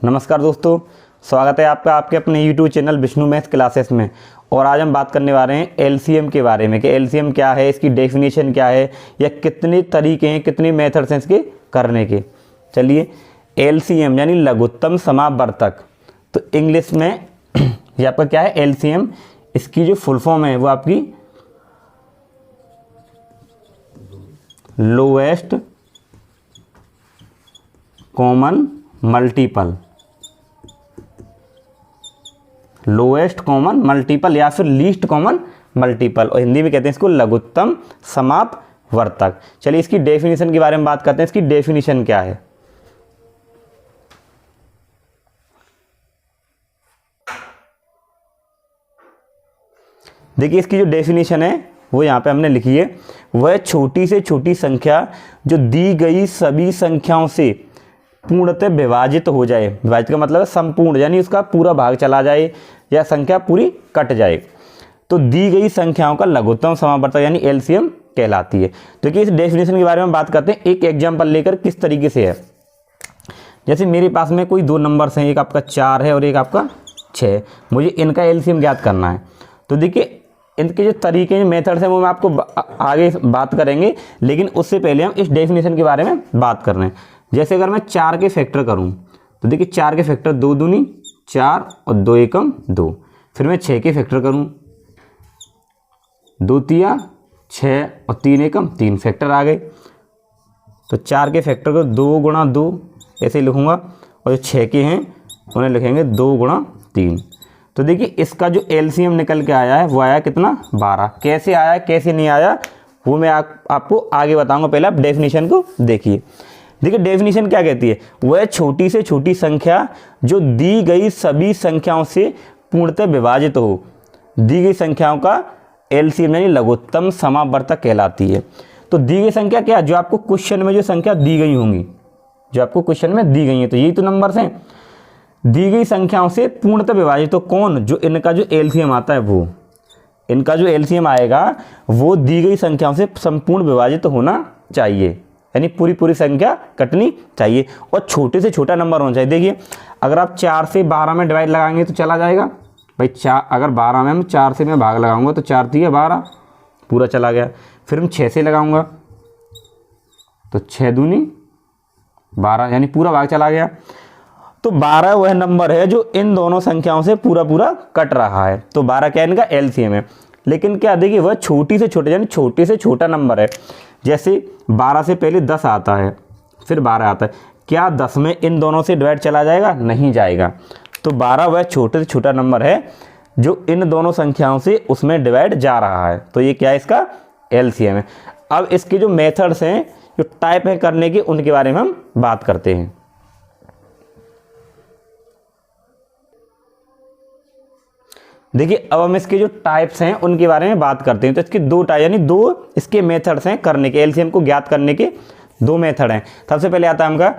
नमस्कार दोस्तों, स्वागत है आपका आपके अपने YouTube channel Vishnu maths classes में। और आज हम बात करने वाले हैं एलसीएम के बारे में कि एलसीएम क्या है, इसकी डेफिनेशन क्या है, या कितने तरीके हैं, कितने मेथड्स हैं इसके करने के। चलिए, एलसीएम यानी लघुत्तम समापवर्तक, तो इंग्लिश में ये आपका क्या है एलसीएम, इसकी जो फुल फॉर्म है वो आपकी lowest common multiple, lowest common multiple या फिर लीस्ट कॉमन मल्टीपल, और हिंदी में कहते हैं इसको लघुत्तम समापवर्तक। चलिए इसकी डेफिनेशन के बारे में बात करते हैं। इसकी डेफिनेशन क्या है? देखिए, इसकी जो डेफिनेशन है वो यहाँ पे हमने लिखी है। वह छोटी से छोटी संख्या जो दी गई सभी संख्याओं से पूर्णतः विभाजित हो जाए। विभाजित का मतलब है संपूर्ण, यानी उसका पूरा भाग चला जाए या संख्या पूरी कट जाए, तो दी गई संख्याओं का लघुत्तम समापवर्तक यानी एलसीएम कहलाती है। तो कि इस डेफिनेशन के बारे में बात करते हैं। एक एग्जांपल लेकर किस तरीके से है, जैसे मेरे पास में कोई दो नंबर्स हैं, एक आपका 4 है और एक आपका 6, मुझे इनका एलसीएम ज्ञात करना है। तो देखिए, इनके जो तरीके मेथड्स हैं वो मैं आपको आगे बात करेंगे, लेकिन उससे पहले हम इस डेफिनेशन के बारे में बात कर रहे हैं। जैसे अगर मैं 4 के फैक्टर करूं तो देखिए 4 के फैक्टर 2 दूनी 4 और 2 एकम 2। फिर मैं 6 के फैक्टर करूं 2 तिया 6 और 3 एकम 3 फैक्टर आ गए। तो 4 के फैक्टर को 2 गुणा 2 ऐसे लिखूंगा, और जो 6 के हैं उन्हें लिखेंगे 2 गुणा 3। तो देखिए इसका जो एलसीएम निकल के आया है वो आया कितना 12। कैसे आया कैसे नहीं आया वो मैं आपको आगे बताऊंगा, पहले आप डेफिनेशन को देखिए। देखिए डेफिनेशन क्या कहती है, वह छोटी से छोटी संख्या जो दी गई सभी संख्याओं से पूर्णतः विभाजित हो, दी गई संख्याओं का एलसीएम यानी लघुत्तम समापवर्तक कहलाती है। तो दी गई संख्या क्या, जो आपको क्वेश्चन में जो संख्या दी गई होंगी, जो आपको क्वेश्चन में दी गई है, तो यही तो नंबर्स हैं। दी गई संख्याओं से पूर्णतः विभाजित, तो कौन, जो इनका जो एलसीएम आता है वो, इनका जो एलसीएम आएगा वो दी गई संख्याओं से संपूर्ण विभाजित होना चाहिए, यानी पूरी संख्या कटनी चाहिए, और छोटे से छोटा नंबर होना चाहिए। देखिए अगर आप 4 से 12 में डिवाइड लगाएंगे तो चला जाएगा भाई। 4 अगर 12 में हम 4 से मैं भाग लगाऊंगा तो 4 3 12 पूरा चला गया। फिर हम 6 से लगाऊंगा तो 6 दूनी 12 यानी पूरा भाग चला गया। तो 12 वह नंबर है जो इन दोनों संख्याओं से पूरा कट रहा है। तो 12 क्या इनका एलसीएम है। लेकिन क्या देखिए वह छोटी से छोटे यानी छोटे से छोटा नंबर है। जैसे 12 से पहले 10 आता है, फिर 12 आता है, क्या 10 में इन दोनों से डिवाइड चला जाएगा? नहीं जाएगा। तो 12 वह छोटे से छोटा नंबर है जो इन दोनों संख्याओं से उसमें डिवाइड जा रहा है। तो ये क्या है, इसका एलसीएम है। अब इसके जो मेथड्स हैं, जो टाइप है करने के, उनके बारे में हम बात करते हैं। देखिए अब हम इसके जो टाइप्स हैं उनके बारे में बात करते हैं। तो इसके दो टाइप यानी 2 इसके मेथड्स हैं करने के, एलसीएम को ज्ञात करने के 2 मेथड हैं। सबसे पहले आता है हमका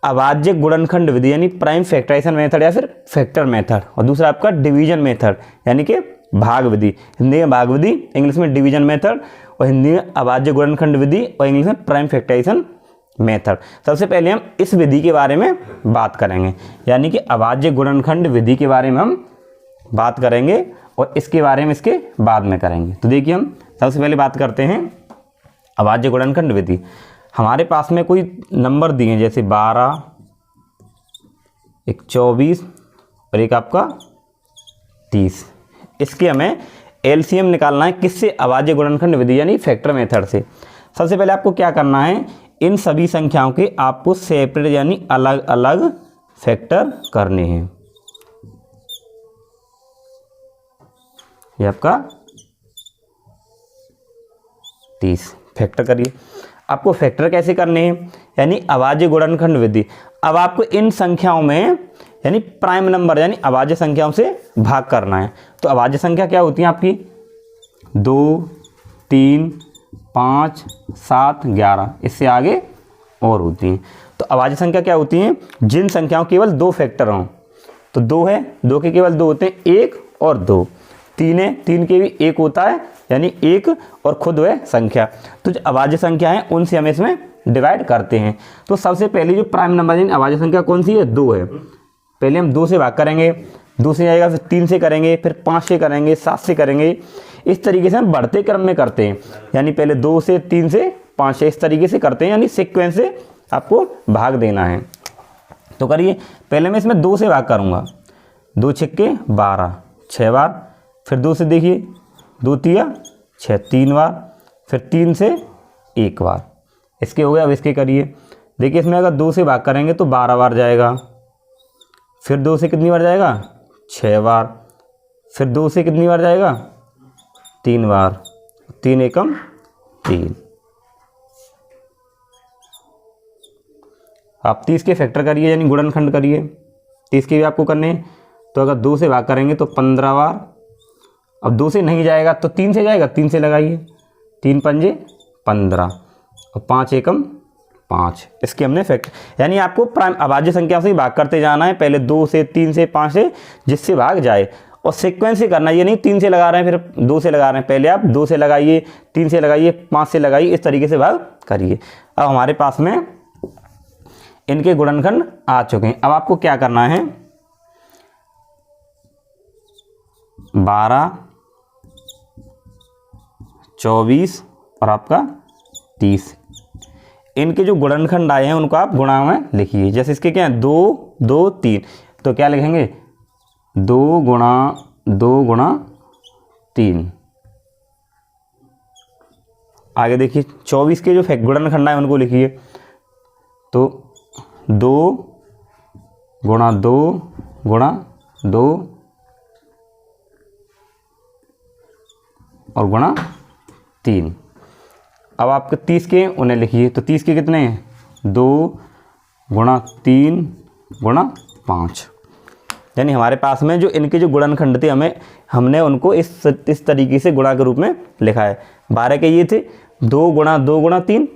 अभाज्य गुणनखंड विधि यानी प्राइम फैक्टराइजेशन मेथड या फिर फैक्टर मेथड, और दूसरा आपका डिवीजन मेथड यानी कि भाग विधि। हिंदी में भाग विधि, इंग्लिश में डिवीजन मेथड, और हिंदी में अभाज्य गुणनखंड विधि और इंग्लिश में प्राइम फैक्टराइजेशन मेथड। सबसे पहले हम इस विधि के बारे में बात करेंगे, यानी कि अभाज्य गुणनखंड विधि के बारे में हम बात करेंगे, और इसके बारे में इसके बाद में करेंगे। तो देखिए हम सबसे पहले बात करते हैं अभाज्य गुणनखंड विधि। हमारे पास में कोई नंबर दिए हैं, जैसे 12, एक 24 और एक आपका 30। इसके हमें एलसीएम निकालना है किससे? अभाज्य गुणनखंड विधि यानी फैक्टर मेथड से। सबसे पहले आपको क्या करना है, इन सभी संख्याओं के आपको सेपरेट यानी अलग अलग फैक्टर करने हैं। ये आपका 30 फैक्टर करिए। आपको फैक्टर कैसे करने हैं, यानी अभाज्य गुणनखंड विधि। अब आपको इन संख्याओं में यानी प्राइम नंबर यानी अभाज्य संख्याओं से भाग करना है। तो अभाज्य संख्या क्या होती है आपकी? 2 3 5 7 11, इससे आगे और होती हैं। तो अभाज्य संख्या क्या होती हैं? जिन संख्याओं केवल 2 फैक्टर हों। तो 2 है, 2 के केवल 2 होते हैं, 1 और 2। 3 है, 3 के भी 1 होता है, यानी 1 और खुद है संख्या। तो जो अभाज्य संख्या है उनसे हम इसमें डिवाइड करते हैं। तो सबसे पहली जो प्राइम नंबर यानी अभाज्य संख्या कौन सी है? 2 है। पहले हम 2 से भाग करेंगे, 2 से जाएगा, फिर 3 से करेंगे, फिर 5 से करेंगे, 7 से करेंगे। इस तरीके से हम बढ़ते क्रम में करते हैं, यानी पहले 2 से, 3 से, 5 से, इस तरीके से करते हैं, यानी सीक्वेंस से आपको भाग देना है। तो करिए, पहले मैं इसमें 2 से भाग करूँगा, 2 छक्के 12, 6 बार, फिर 2 से देखिए, 2 तिया 6, 3 बार, फिर 3 से 1 बार, इसके हो गया। अब इसके करिए, देखिए इसमें अगर 2 से भाग करेंगे तो 12 बार जाएगा, फिर 2 से कितनी बार जाएगा, 6 बार, फिर 2 से कितनी बार जाएगा, 3 बार, 3 एकम 3। आप 30 के फैक्टर करिए, यानी गुणनखंड करिए, 30 के भी आपको करने हैं। तो अगर 2 से भाग करेंगे तो 15 बार, अब 2 से नहीं जाएगा तो 3 से जाएगा, 3 से लगाइए, 3 पंजे 15 और 5 एकम 5, इसके हमने फैक्टर, यानी आपको प्राइम अभाज्य संख्या से ही भाग करते जाना है, पहले 2 से, 3 से, 5 से, जिससे भाग जाए, और सीक्वेंस से करना, ये नहीं 3 से लगा रहे हैं फिर 2 से लगा रहे हैं, पहले आप 2 से लगाइए, 3 से लगाइए, 5 से लगाइए, इस तरीके से भाग करिए। अब हमारे पास में इनके गुणनखंड आ चुके हैं। अब आपको क्या करना है, 12, 24 और आपका 30, इनके जो गुणनखंड आए हैं उनको आप गुणा में लिखिए। जैसे इसके क्या है, 2, 2, 3, तो क्या लिखेंगे, 2 गुणा 3। आगे देखिए 24 के जो गुणनखंड आए उनको लिखिए, तो 2 गुणा 2 गुणा 2 और गुणा 3। अब आपके 30 के उन्हें लिखिए, तो 30 के कितने हैं, 2 गुणा 3 गुणा 5, यानी हमारे पास में जो इनके जो गुणनखंड थे हमने उनको इस तरीके से गुणा के रूप में लिखा है। 12 के ये थे 2 गुणा 2 गुणा 3,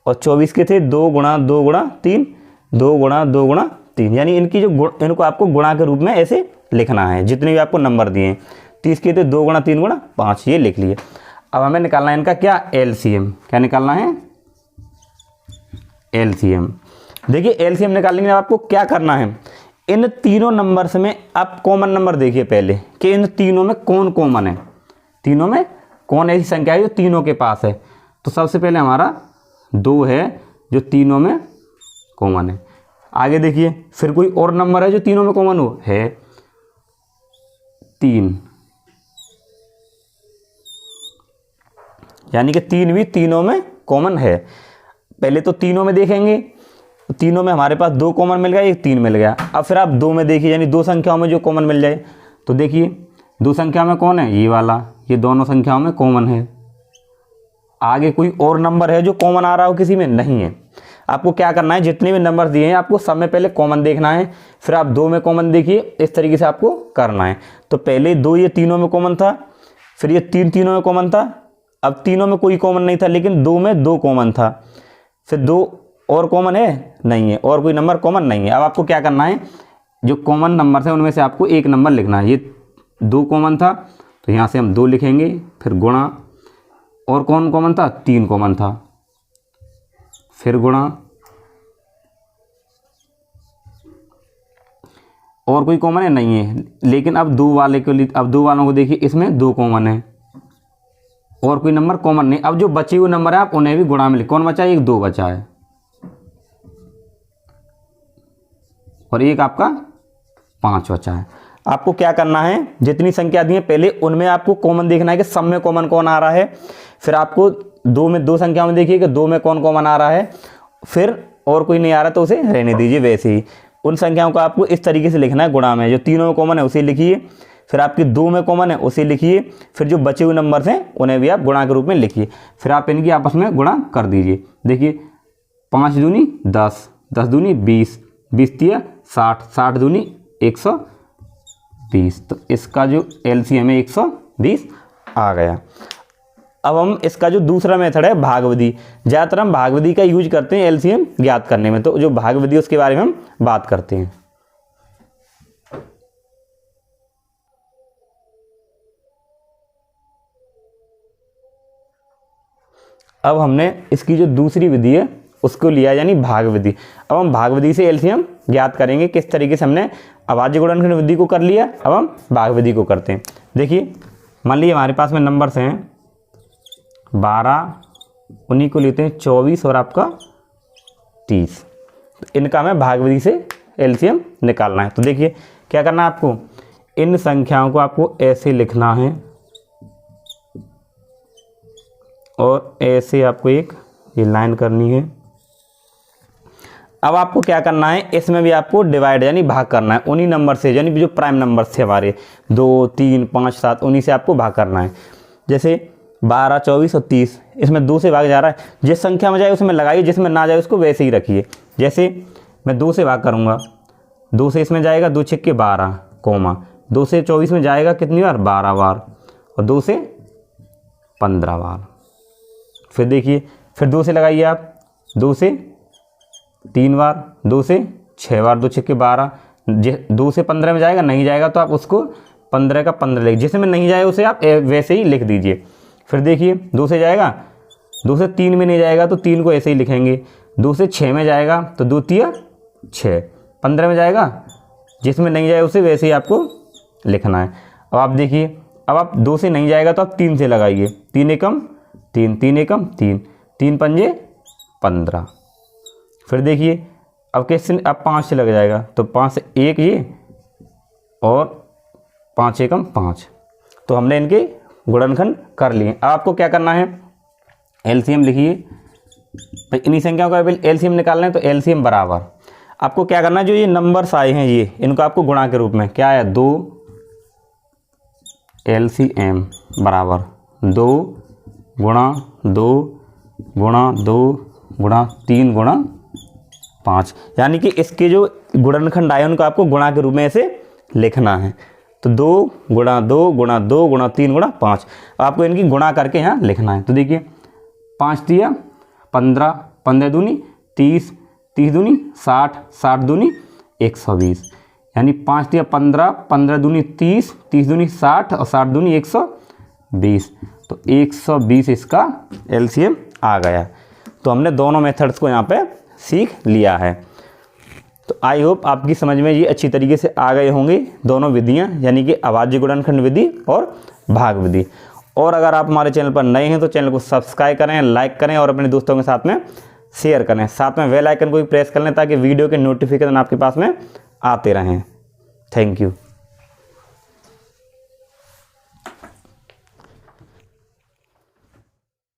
और 24 के थे 2 गुणा 2 गुणा 3, 2 गुणा 2 गुणा 3, यानी इनकी जो इनको आपको गुणा के रूप में ऐसे लिखना है, जितने भी आपको नंबर दिए हैं। 30 के थे 2 गुणा 3 गुणा 5, ये लिख लिए। अब हमें निकालना है इनका क्या, एलसीएम। क्या निकालना है, एलसीएम। देखिए एलसीएम निकालने के लिए आपको क्या करना है, इन तीनों नंबर्स में आप कॉमन नंबर देखिए पहले कि इन तीनों में कौन कॉमन है, तीनों में कौन ऐसी संख्या है जो तीनों के पास है। तो सबसे पहले हमारा 2 है जो तीनों में कॉमन है। आगे देखिए फिर कोई और नंबर है जो तीनों में कॉमन हो, है 3, यानी कि 3 भी तीनों में कॉमन है। पहले तो तीनों में देखेंगे, तो तीनों में हमारे पास 2 कॉमन मिल गया, एक 3 मिल गया। अब फिर आप 2 में देखिए, यानी 2 संख्याओं में जो कॉमन मिल जाए, तो देखिए 2 संख्या में कौन है, ये वाला, ये दोनों संख्याओं में कॉमन है। आगे कोई और नंबर है जो कॉमन आ रहा हो, किसी में नहीं है। आपको क्या करना है, जितने भी नंबर दिए हैं आपको सब में पहले कॉमन देखना है, फिर आप 2 में कॉमन देखिए, इस तरीके से आपको करना है। तो पहले 2 ये तीनों में कॉमन था, फिर ये 3 तीनों में कॉमन था, अब तीनों में कोई कॉमन नहीं था, लेकिन 2 में 2 कॉमन था, फिर 2 और कॉमन है नहीं है, और कोई नंबर कॉमन नहीं है। अब आपको क्या करना है, जो कॉमन नंबर है उनमें से आपको एक नंबर लिखना है। ये 2 कॉमन था तो यहाँ से हम 2 लिखेंगे, फिर गुणा, और कौन कॉमन था, 3 कॉमन था, फिर गुणा, और कोई कॉमन है नहीं है, लेकिन अब 2 वाले के लिए, अब 2 वालों को देखिए, इसमें 2 कॉमन है और कोई नंबर कॉमन नहीं। अब जो बचे हुए नंबर है आप उन्हें भी गुणा में लिख, कौन बचा है, एक 2 बचा है और एक आपका 5 बचा है। आपको क्या करना है, जितनी संख्या दी है पहले उनमें आपको कॉमन देखना है कि सब में कॉमन कौन आ रहा है, फिर आपको 2 में 2 संख्याओं में देखिए कि 2 में कौन कॉमन आ रहा है, फिर और कोई नहीं आ रहा तो उसे रहने दीजिए वैसे ही। उन संख्याओं को आपको इस तरीके से लिखना है गुणा में, जो तीनों में कॉमन है उसे लिखिए, फिर आपकी 2 में कॉमन है उसे लिखिए, फिर जो बचे हुए नंबर्स हैं उन्हें भी आप गुणा के रूप में लिखिए, फिर आप इनकी आपस में गुणा कर दीजिए। देखिए 5 दूनी 10, 10 दूनी 20, 20 तिया 60, 60 दूनी 120, तो इसका जो एलसीएम है 120 आ गया। अब हम इसका जो दूसरा मेथड है भागविधि, ज़्यादातर हम भागविधि का यूज करते हैं एलसीएम ज्ञात करने में, तो जो भागविधि उसके बारे में हम बात करते हैं। अब हमने इसकी जो दूसरी विधि है उसको लिया, यानी भाग विधि। अब हम भाग विधि से एलसीएम ज्ञात करेंगे। किस तरीके से हमने अभाज्य गुणनखंड विधि को कर लिया, अब हम भाग विधि को करते हैं। देखिए मान लीजिए हमारे पास में नंबर्स हैं 12, उन्हीं को लेते हैं 24 और आपका 30। तो इनका हमें भाग विधि से एलसीएम निकालना है। तो देखिए क्या करना है आपको, इन संख्याओं को आपको ऐसे लिखना है और ऐसे आपको एक ये लाइन करनी है। अब आपको क्या करना है, इसमें भी आपको डिवाइड यानी भाग करना है उन्हीं नंबर से, यानी जो प्राइम नंबर थे हमारे 2, 3, 5, 7, उन्हीं से आपको भाग करना है। जैसे 12, 24 और 30, इसमें 2 से भाग जा रहा है, जिस संख्या में जाए उसमें लगाइए, जिसमें ना जाए उसको वैसे ही रखिए। जैसे मैं 2 से भाग करूँगा, 2 से इसमें जाएगा 2 छक्के 12, कोमा 2 से 24 में जाएगा कितनी बार, 12 बार, और 2 से 15 बार। फिर देखिए फिर 2 से लगाइए आप, 2 से 3 बार, 2 से 6 बार, 2 छक्के 12, 2 से 15 में जाएगा, नहीं जाएगा तो आप उसको 15 का 15 लिख, जिसमें नहीं जाए उसे आप वैसे ही लिख दीजिए। फिर देखिए 2 से जाएगा, 2 से 3 में नहीं जाएगा तो 3 को ऐसे ही लिखेंगे, 2 से 6 में जाएगा तो 2 तिया 6, 15 में जाएगा, जिसमें नहीं जाए उसे वैसे ही आपको लिखना है। अब आप देखिए, अब आप 2 से नहीं जाएगा तो आप 3 से लगाइए, 3 एकम 3, 3 एकम 3, 3 पंजे 15। फिर देखिए अब कैसे, अब 5 से लग जाएगा तो 5 से 1 ये और 5 एकम 5। तो हमने इनके गुणनखंड कर लिए। अब आपको क्या करना है, एलसीएम लिखिए। भाई इन्हीं संख्याओं का एलसीएम निकालना है, तो एलसीएम बराबर आपको क्या करना है, जो ये नंबर्स आए हैं ये, इनको आपको गुणा के रूप में क्या है, 2 एलसीएम बराबर 2 गुणा 2 गुणा 2 गुणा 3 गुणा 5, यानी कि इसके जो गुणनखंड आए उनको आपको गुणा के रूप में ऐसे लिखना है। तो 2 गुणा 2 गुणा 2 गुणा 3 गुणा 5, आपको इनकी गुणा करके यहाँ लिखना है। तो देखिए 5 तिया 15, 15 दूनी 30, 30 दूनी 60, 60 दूनी 120, यानी 5 तिया 15, 15 दूनी 30, 30 दूनी 60 और 60 दूनी 120। तो 120 इसका एलसीएम आ गया। तो हमने दोनों मेथड्स को यहाँ पे सीख लिया है। तो आई होप आपकी समझ में ये अच्छी तरीके से आ गए होंगे दोनों विधियाँ, यानी कि अभाज्य गुणनखंड विधि और भाग विधि। और अगर आप हमारे चैनल पर नए हैं तो चैनल को सब्सक्राइब करें, लाइक करें और अपने दोस्तों के साथ में शेयर करें। साथ में बेल आइकन को भी प्रेस कर लें ताकि वीडियो के नोटिफिकेशन आपके पास में आते रहें। Thank you.